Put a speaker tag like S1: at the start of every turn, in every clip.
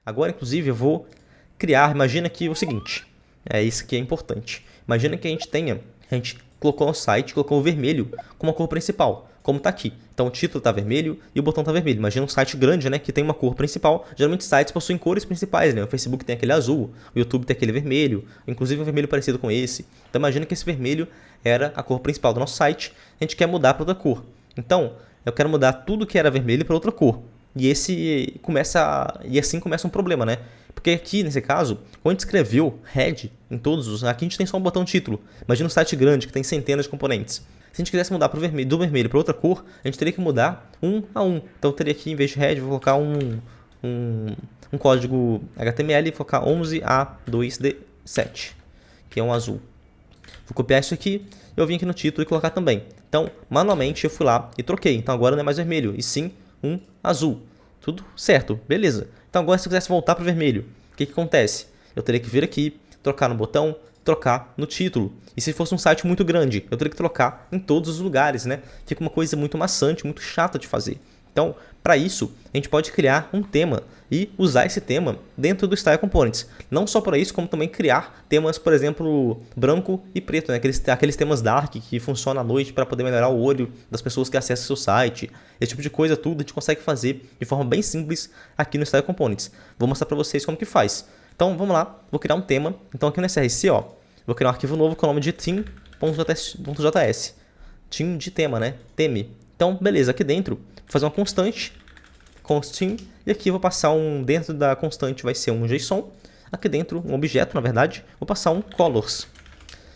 S1: Agora, inclusive, eu vou criar, imagina aqui o seguinte, isso que é importante. Imagina que a gente colocou no site, colocou o vermelho como a cor principal, como está aqui. Então o título está vermelho e o botão está vermelho. Imagina um site grande, né, que tem uma cor principal. Geralmente sites possuem cores principais, né? O Facebook tem aquele azul, o YouTube tem aquele vermelho, inclusive um vermelho parecido com esse. Então imagina que esse vermelho era a cor principal do nosso site, a gente quer mudar para outra cor. Então, eu quero mudar tudo que era vermelho para outra cor. E assim começa um problema, né? Porque aqui, nesse caso, quando a gente escreveu head em todos os... Aqui a gente tem só um botão título. Imagina um site grande que tem centenas de componentes. Se a gente quisesse mudar do vermelho para outra cor, a gente teria que mudar um a um. Então eu teria aqui, em vez de head, vou colocar um código HTML e colocar 11A2D7, que é um azul. Vou copiar isso aqui, eu vim aqui no título e colocar também. Então, manualmente eu fui lá e troquei. Então agora não é mais vermelho, e sim um azul. Tudo certo, beleza. Então agora se eu quisesse voltar para o vermelho, o que acontece? Eu teria que vir aqui, trocar no botão, trocar no título. E se fosse um site muito grande, eu teria que trocar em todos os lugares, né? Fica uma coisa muito maçante, muito chata de fazer. Então, para isso, a gente pode criar um tema e usar esse tema dentro do Style Components. Não só para isso, como também criar temas, por exemplo, branco e preto, né? Aqueles temas dark que funcionam à noite para poder melhorar o olho das pessoas que acessam o seu site. Esse tipo de coisa tudo a gente consegue fazer de forma bem simples aqui no Style Components. Vou mostrar para vocês como que faz. Então, vamos lá. Vou criar um tema. Então, aqui no SRC, ó, vou criar um arquivo novo com o nome de theme.js. Theme de tema, né? Theme. Então, beleza. Aqui dentro, vou fazer uma constante, const, e aqui eu vou passar dentro da constante vai ser um JSON. Aqui dentro, um objeto, na verdade, vou passar um colors,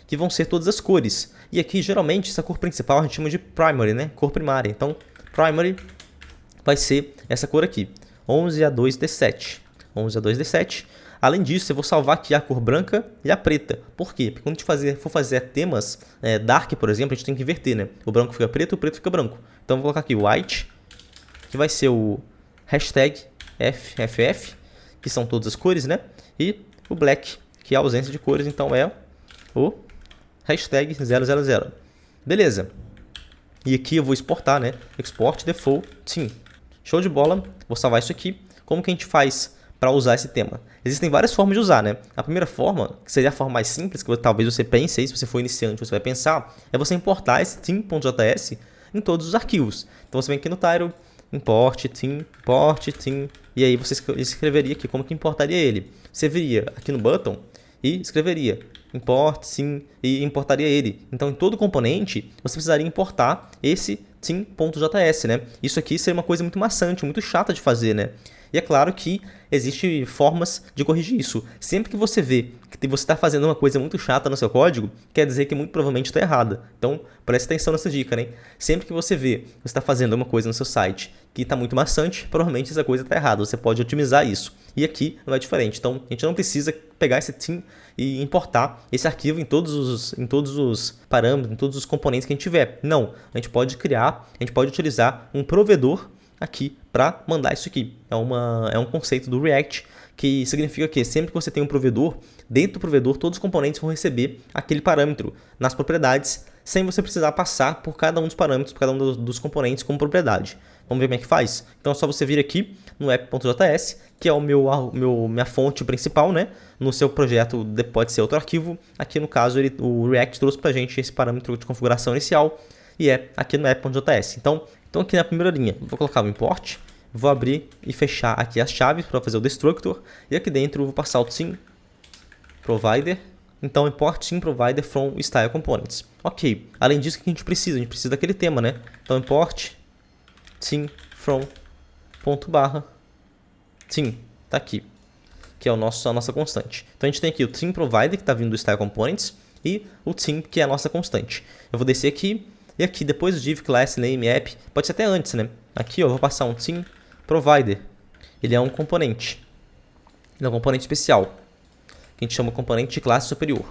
S1: que vão ser todas as cores. E aqui, geralmente, essa cor principal a gente chama de primary, né? Cor primária. Então, primary vai ser essa cor aqui, 11A2D7. 11A2D7. Além disso, eu vou salvar aqui a cor branca e a preta. Por quê? Porque quando a gente for fazer temas dark, por exemplo, a gente tem que inverter, né? O branco fica preto e o preto fica branco. Então, eu vou colocar aqui white, que vai ser o hashtag FFF, que são todas as cores, né? E o black, que é a ausência de cores, então é o hashtag 000. Beleza. E aqui eu vou exportar, né? Export default theme. Show de bola. Vou salvar isso aqui. Como que a gente faz para usar esse tema? Existem várias formas de usar, né? A primeira forma, que seria a forma mais simples, que talvez você pense aí, se você for iniciante, você vai pensar, é você importar esse theme.js em todos os arquivos. Então você vem aqui no title, import theme, e aí você escreveria aqui como que importaria ele. Você viria aqui no button e escreveria import theme e importaria ele. Então em todo componente você precisaria importar esse theme.js, né? Isso aqui seria uma coisa muito maçante, muito chata de fazer, né? E é claro que existem formas de corrigir isso. Sempre que você vê que você está fazendo uma coisa muito chata no seu código, quer dizer que muito provavelmente está errada. Então, preste atenção nessa dica, né? Sempre que você vê que você está fazendo uma coisa no seu site que está muito maçante, provavelmente essa coisa está errada. Você pode otimizar isso. E aqui não é diferente. Então, a gente não precisa pegar esse theme e importar esse arquivo em todos os parâmetros, em todos os componentes que a gente tiver. Não. A gente pode utilizar um provedor aqui para mandar isso aqui. É um conceito do React que significa que sempre que você tem um provedor, dentro do provedor todos os componentes vão receber aquele parâmetro nas propriedades, sem você precisar passar por cada um dos parâmetros, por cada um dos componentes como propriedade. Vamos ver como é que faz? Então é só você vir aqui no app.js, que é minha fonte principal, né? No seu projeto pode ser outro arquivo. Aqui no caso o React trouxe para a gente esse parâmetro de configuração inicial e é aqui no app.js. Então aqui na primeira linha, vou colocar o import, vou abrir e fechar aqui as chaves para fazer o destructor, e aqui dentro eu vou passar o theme provider, então import theme provider from style components. Ok, além disso, o que a gente precisa? A gente precisa daquele tema, né? Então import theme from .theme, tá aqui, que é a nossa constante. Então a gente tem aqui o theme provider, que está vindo do style components, e o theme, que é a nossa constante. Eu vou descer aqui, e aqui depois do div class name app, pode ser até antes, né? Aqui eu vou passar um theme provider. Ele é um componente. Ele é um componente especial, que a gente chama de componente de classe superior.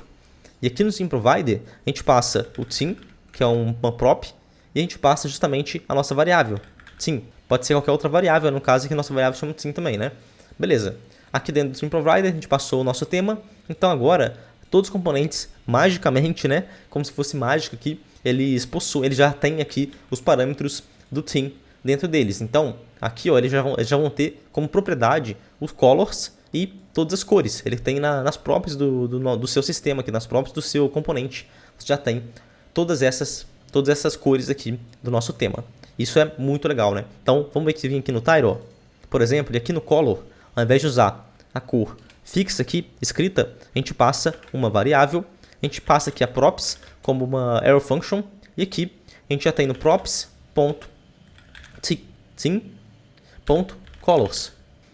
S1: E aqui no theme provider, a gente passa o theme, que é uma prop, e a gente passa justamente a nossa variável, theme. Pode ser qualquer outra variável, no caso aqui a nossa variável chama de theme também, né? Beleza. Aqui dentro do theme provider, a gente passou o nosso tema. Então agora, todos os componentes, magicamente, né? Como se fosse mágica aqui, eles já têm aqui os parâmetros do theme dentro deles. Então, aqui ó, eles já vão ter como propriedade os colors e todas as cores. Ele tem nas properties do seu sistema, aqui, nas properties do seu componente. Você já tem todas essas cores aqui do nosso tema. Isso é muito legal, né? Então, vamos ver que vem aqui no Tile, ó. Por exemplo, e aqui no color, ao invés de usar a cor fixa aqui, escrita, a gente passa uma variável, a gente passa aqui a props como uma arrow function, e aqui a gente já tem no props.theme.colors.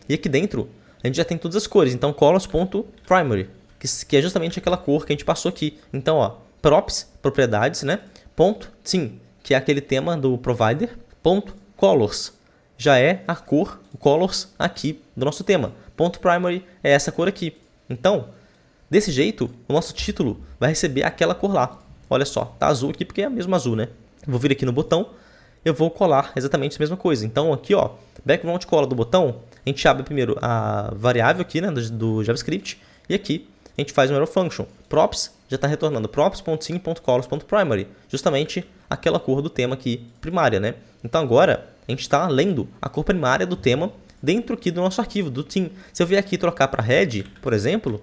S1: E aqui dentro a gente já tem todas as cores, então colors.primary, que é justamente aquela cor que a gente passou aqui. Então, ó, props, propriedades, né? .theme, que é aquele tema do provider, .colors, já é a cor, o colors aqui do nosso tema. .primary é essa cor aqui. Então, desse jeito, o nosso título vai receber aquela cor lá. Olha só, tá azul aqui porque é a mesma azul, né? Eu vou vir aqui no botão, eu vou colar exatamente a mesma coisa. Então, aqui, ó, background color do botão, a gente abre primeiro a variável aqui, né, do JavaScript, e aqui a gente faz uma arrow function. Props já está retornando props.theme.colors.primary, justamente aquela cor do tema aqui primária, né? Então agora a gente está lendo a cor primária do tema dentro aqui do nosso arquivo, do theme. Se eu vier aqui trocar para red, por exemplo,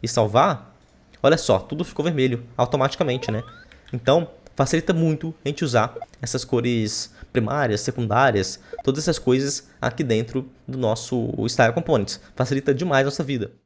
S1: e salvar, olha só, tudo ficou vermelho automaticamente, né? Então facilita muito a gente usar essas cores primárias, secundárias, todas essas coisas aqui dentro do nosso Style Components. Facilita demais a nossa vida.